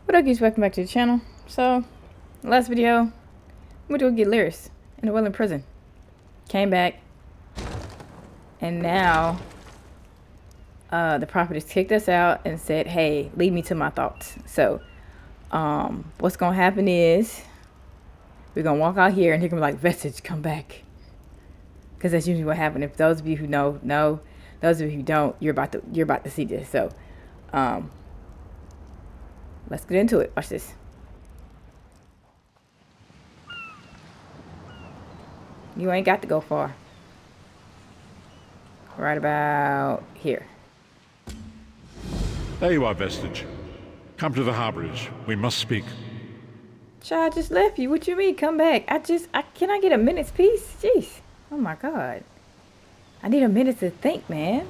What up, guys? Welcome back to the channel. So, last video, we went to go get Lyris in a Welland prison. Came back, and now the prophetess kicked us out and said, "Hey, lead me to my thoughts." So, what's gonna happen is we're gonna walk out here and they're gonna be like, "Vestige, come back," because that's usually what happens. If those of you who know, those of you who don't, you're about to see this. So, let's get into it. Watch this. You ain't got to go far. Right about here. There you are, Vestige. Come to the harborage. We must speak. Child, I just left you. What you mean? Come back. Can I get a minute's peace? Jeez. Oh my God. I need a minute to think, man.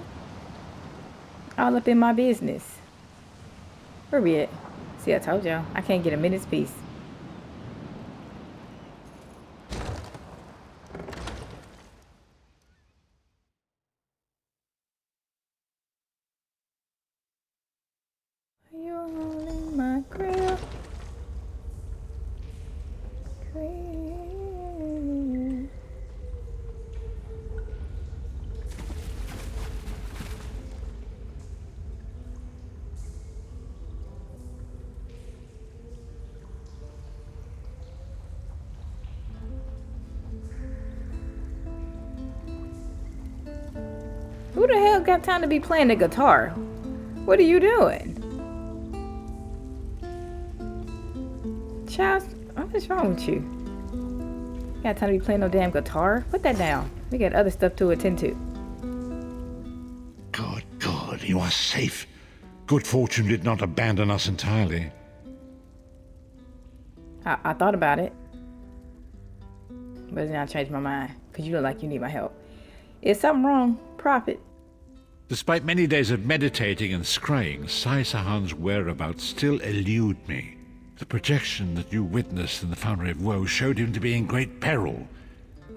All up in my business. Where we at? See, I told y'all. I can't get a minute's peace. You're holding my grill. Who the hell got time to be playing the guitar? What are you doing? Child, what's wrong with you? Got time to be playing no damn guitar? Put that down. We got other stuff to attend to. Good, you are safe. Good fortune did not abandon us entirely. I thought about it. But then I changed my mind. Because you look like you need my help. Is something wrong, Prophet? Despite many days of meditating and scrying, Sai Sahan's whereabouts still elude me. The projection that you witnessed in the Foundry of Woe showed him to be in great peril.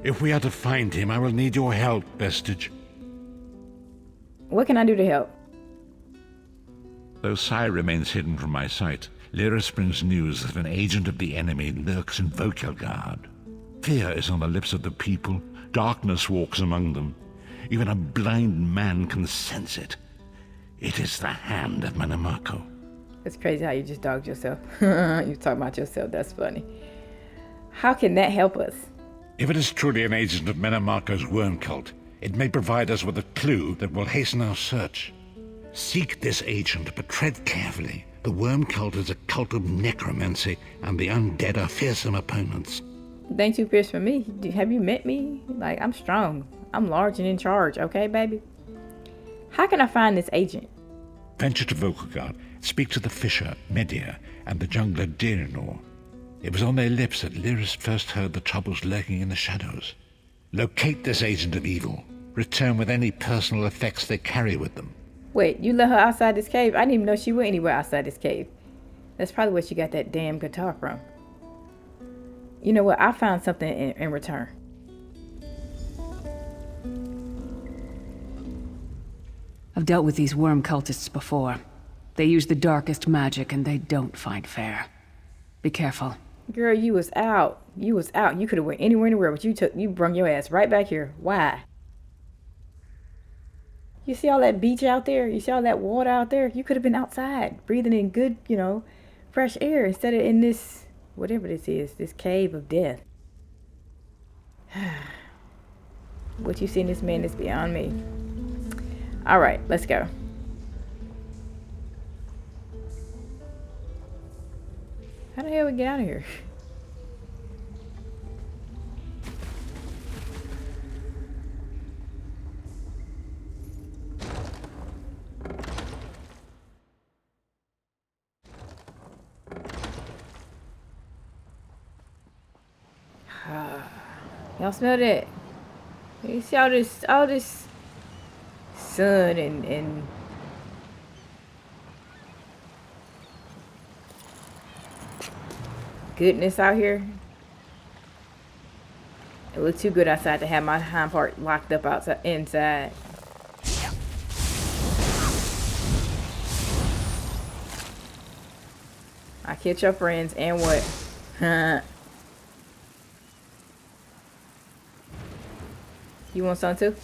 If we are to find him, I will need your help, Vestige. What can I do to help? Though Sai remains hidden from my sight, Lyris brings news that an agent of the enemy lurks in Vokelgard. Fear is on the lips of the people. Darkness walks among them. Even a blind man can sense it. It is the hand of Manamako. It's crazy how you just dogged yourself. You talk about yourself. That's funny. How can that help us? If it is truly an agent of Manamako's worm cult, it may provide us with a clue that will hasten our search. Seek this agent, but tread carefully. The worm cult is a cult of necromancy, and the undead are fearsome opponents. Thank you, fierce for me. Have you met me? Like, I'm strong. I'm large and in charge, okay, baby? How can I find this agent? Venture to Vokelgard, speak to the fisher, Medea, and the jungler Dirinor. It was on their lips that Lyris first heard the troubles lurking in the shadows. Locate this agent of evil. Return with any personal effects they carry with them. Wait, you let her outside this cave? I didn't even know she went anywhere outside this cave. That's probably where she got that damn guitar from. You know what? I found something in return. I've dealt with these worm cultists before. They use the darkest magic and they don't fight fair. Be careful. Girl, you was out. You was out. You could have went anywhere in the world, but you brung your ass right back here. Why? You see all that beach out there? You see all that water out there? You could have been outside, breathing in good, fresh air instead of in this, whatever this is, this cave of death. What you see in this man is beyond me. All right, let's go. How the hell we get out of here? Y'all smell that? You see all this sun and goodness out here. It looks too good outside to have my hind part locked up inside. I killed your friends and what? You want some too?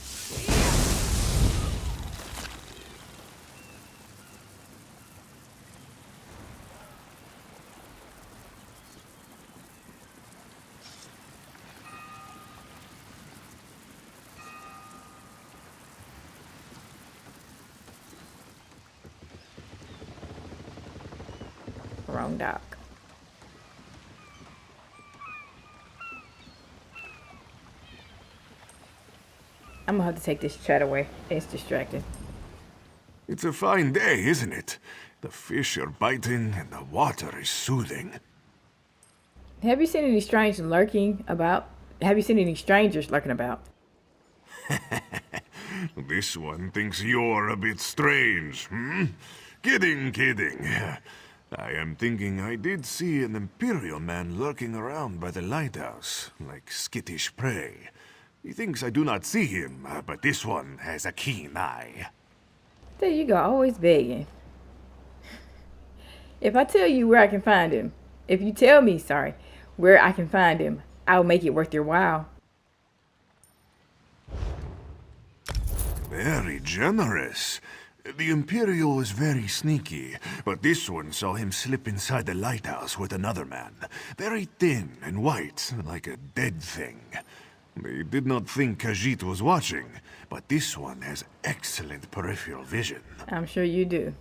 Wrong dock. I'm gonna have to take this chat away. It's distracting. It's a fine day, isn't it? The fish are biting and the water is soothing. Have you seen any strange lurking about? Have you seen any strangers lurking about? This one thinks you're a bit strange, hmm? Kidding, kidding. I am thinking I did see an Imperial man lurking around by the lighthouse, like skittish prey. He thinks I do not see him, but this one has a keen eye. There you go, always begging. If I tell you where I can find him, if you tell me, sorry, where I can find him, I'll make it worth your while. Very generous. The Imperial was very sneaky, but this one saw him slip inside the lighthouse with another man. Very thin and white, like a dead thing. They did not think Khajiit was watching, but this one has excellent peripheral vision. I'm sure you do.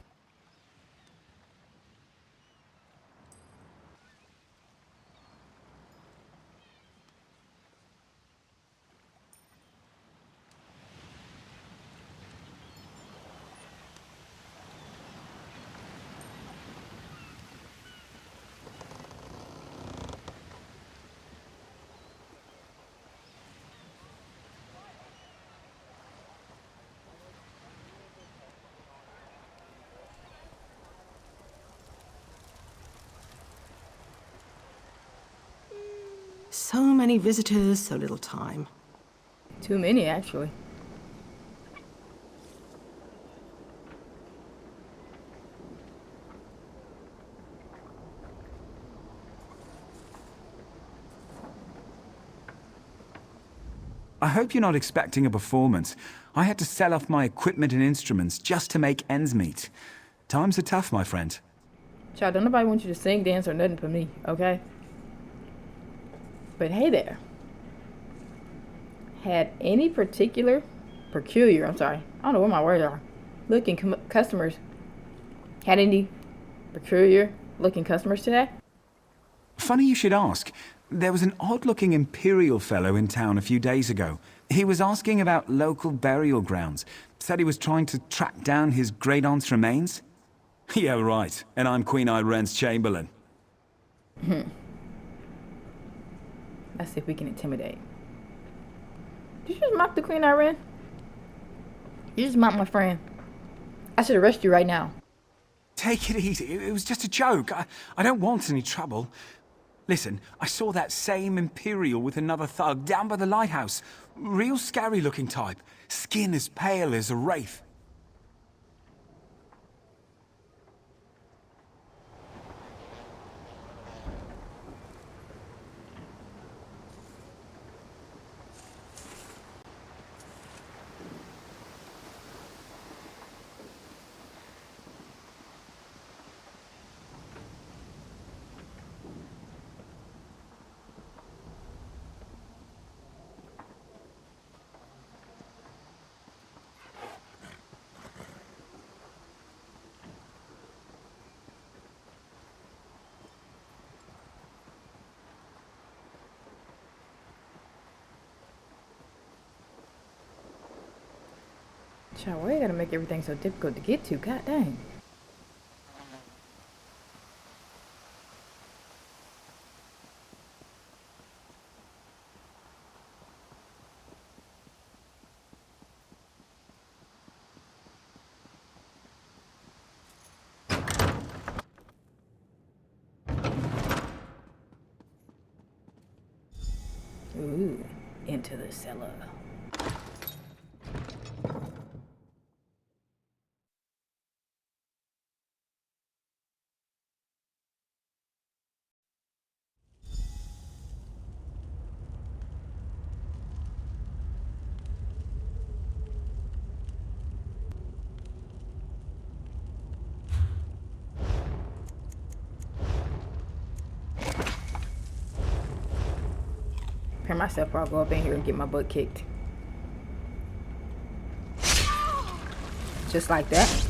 So many visitors, so little time. Too many, actually. I hope you're not expecting a performance. I had to sell off my equipment and instruments just to make ends meet. Times are tough, my friend. Child, don't nobody want you to sing, dance, or nothing for me, okay? But hey there. Had any peculiar, I'm sorry, I don't know what my words are, looking customers, had any peculiar looking customers today? Funny you should ask. There was an odd-looking Imperial fellow in town a few days ago. He was asking about local burial grounds. Said he was trying to track down his great-aunt's remains. Yeah, right. And I'm Queen Irene's Chamberlain. Let's see if we can intimidate. Did you just mock the Queen Irene? You just mocked my friend. I should arrest you right now. Take it easy. It was just a joke. I don't want any trouble. Listen, I saw that same Imperial with another thug down by the lighthouse. Real scary-looking type. Skin as pale as a wraith. Child, why you gotta make everything so difficult to get to? God dang. Ooh, into the cellar. Prepare myself or I'll go up in here and get my butt kicked. Just like that.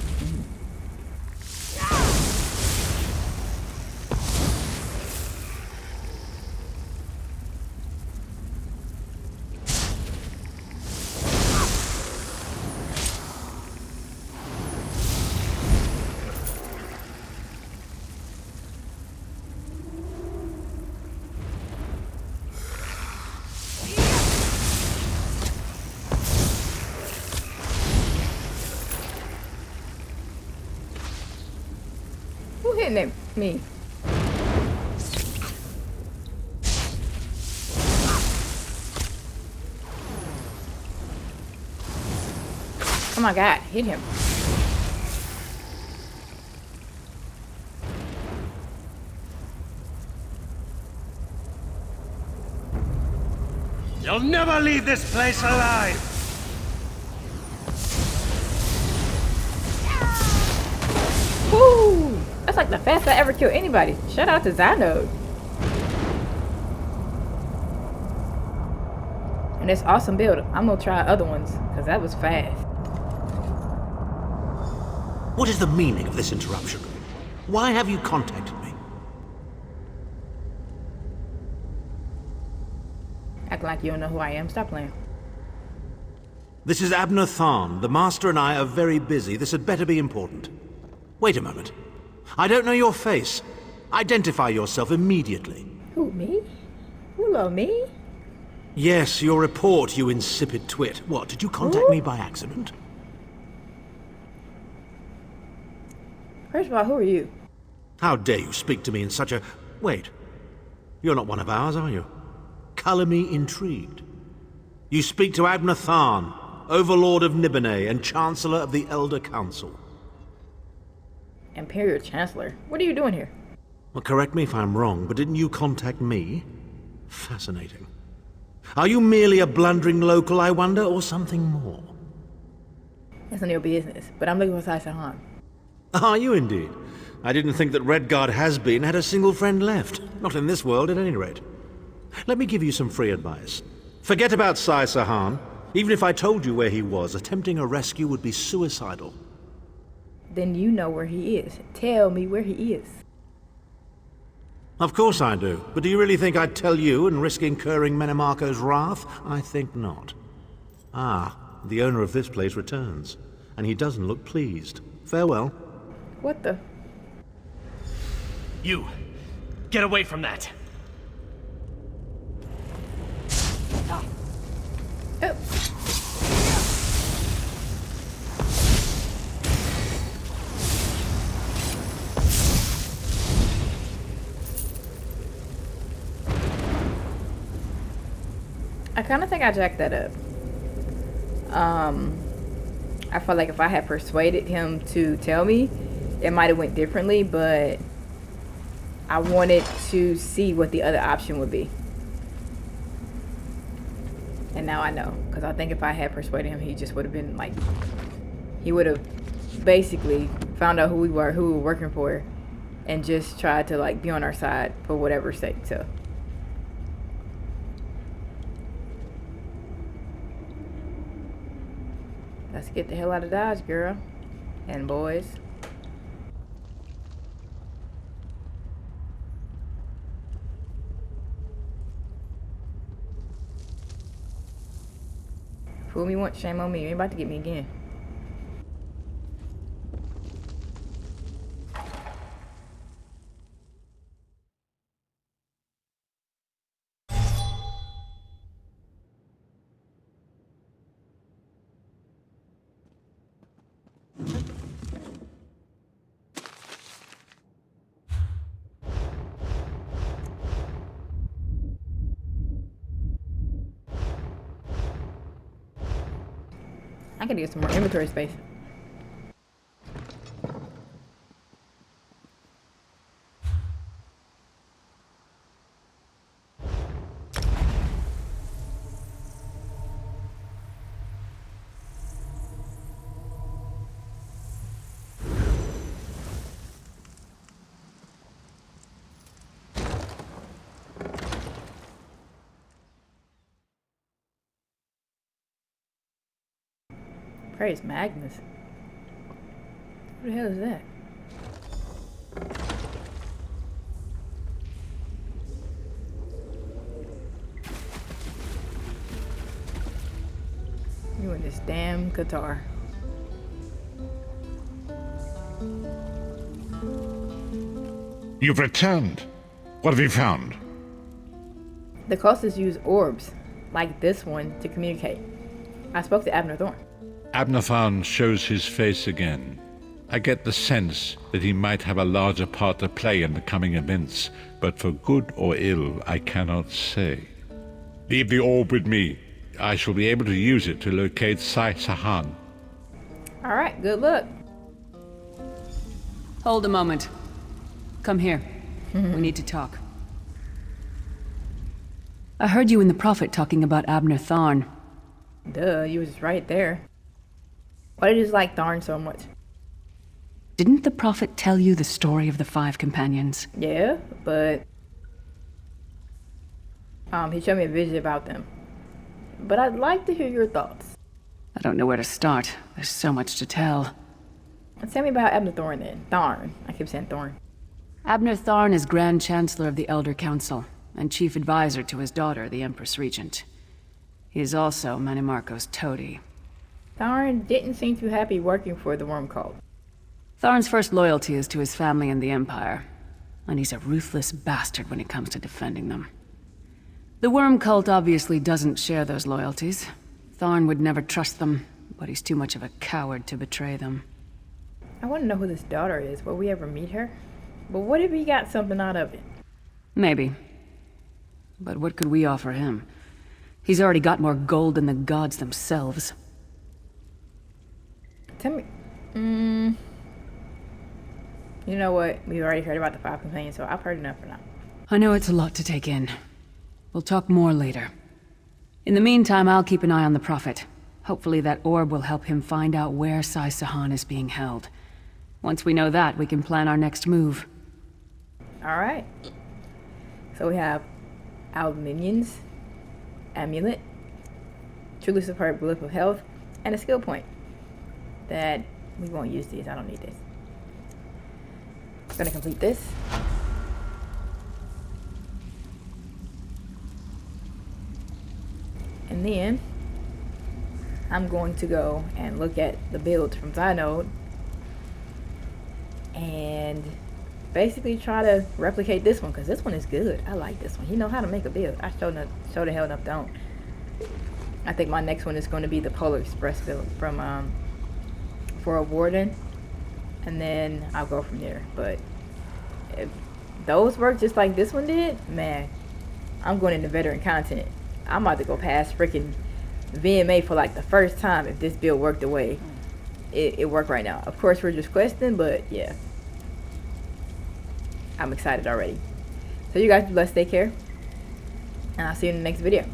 Who hitting at me? Oh my god, hit him. You'll never leave this place alive! Woo! That's like the fastest I ever killed anybody. Shout out to Zinode. And it's awesome build. I'm gonna try other ones, because that was fast. What is the meaning of this interruption? Why have you contacted me? Act like you don't know who I am. Stop playing. This is Abnur Tharn. The Master and I are very busy. This had better be important. Wait a moment. I don't know your face. Identify yourself immediately. Who, me? You love me? Yes, your report, you insipid twit. What, did you contact me by accident? First of all, who are you? How dare you speak to me in such a... Wait. You're not one of ours, are you? Colour me intrigued. You speak to Abnur Tharn, Overlord of Nibene and Chancellor of the Elder Council. Imperial Chancellor? What are you doing here? Well, correct me if I'm wrong, but didn't you contact me? Fascinating. Are you merely a blundering local, I wonder, or something more? That's none of your business, but I'm looking for Sai Sahan. Are you indeed? I didn't think that Redguard has-been had a single friend left. Not in this world, at any rate. Let me give you some free advice. Forget about Sai Sahan. Even if I told you where he was, attempting a rescue would be suicidal. Then you know where he is. Tell me where he is. Of course I do. But do you really think I'd tell you and risk incurring Menemarco's wrath? I think not. Ah, the owner of this place returns. And he doesn't look pleased. Farewell. What the? You! Get away from that! Oh. I kind of think I jacked that up. I felt like if I had persuaded him to tell me, it might have went differently, but I wanted to see what the other option would be. And now I know, because I think if I had persuaded him, he just would have been like, he would have basically found out who we were working for, and just tried to like be on our side for whatever sake. So let's get the hell out of Dodge, girl and boys. Fool me once, shame on me. You ain't about to get me again. I gotta get some more inventory space. Praise Magnus. What the hell is that? You and this damn guitar. You've returned. What have you found? The cultists use orbs, like this one, to communicate. I spoke to Abnur Tharn. Abnur Tharn shows his face again. I get the sense that he might have a larger part to play in the coming events, but for good or ill, I cannot say. Leave the orb with me. I shall be able to use it to locate Sai Sahan. Alright, good luck. Hold a moment. Come here. We need to talk. I heard you and the Prophet talking about Abnur Tharn. Duh, you was right there. Why did you like Tharn so much? Didn't the Prophet tell you the story of the 5 companions? Yeah, but... he showed me a vision about them. But I'd like to hear your thoughts. I don't know where to start. There's so much to tell. Tell me about Abnur Tharn then. Tharn. I keep saying Thorn. Abnur Tharn is Grand Chancellor of the Elder Council, and Chief Advisor to his daughter, the Empress Regent. He is also Manimarco's toady. Tharn didn't seem too happy working for the Worm Cult. Tharn's first loyalty is to his family and the Empire, and he's a ruthless bastard when it comes to defending them. The Worm Cult obviously doesn't share those loyalties. Tharn would never trust them, but he's too much of a coward to betray them. I want to know who this daughter is. Will we ever meet her? But what if he got something out of it? Maybe. But what could we offer him? He's already got more gold than the gods themselves. Tell me... You know what? We've already heard about the 5 companions, so I've heard enough for now. I know it's a lot to take in. We'll talk more later. In the meantime, I'll keep an eye on the Prophet. Hopefully that orb will help him find out where Sai Sahan is being held. Once we know that, we can plan our next move. Alright. So we have Aluminium's Amulet, Truly Superb Blip of Health, and a skill point. That we won't use these. I don't need this. I'm gonna complete this. And then I'm going to go and look at the builds from Zynode and basically try to replicate this one, because this one is good. I like this one. He know how to make a build. I sure the hell enough don't. I think my next one is going to be the Polar Express build from for a Warden, and then I'll go from there. But if those work just like this one did, man, I'm going into veteran content. I'm about to go past freaking VMA for like the first time if this build worked the way it worked right now. Of course, we're just questing, but yeah. I'm excited already. So you guys be blessed, take care, and I'll see you in the next video.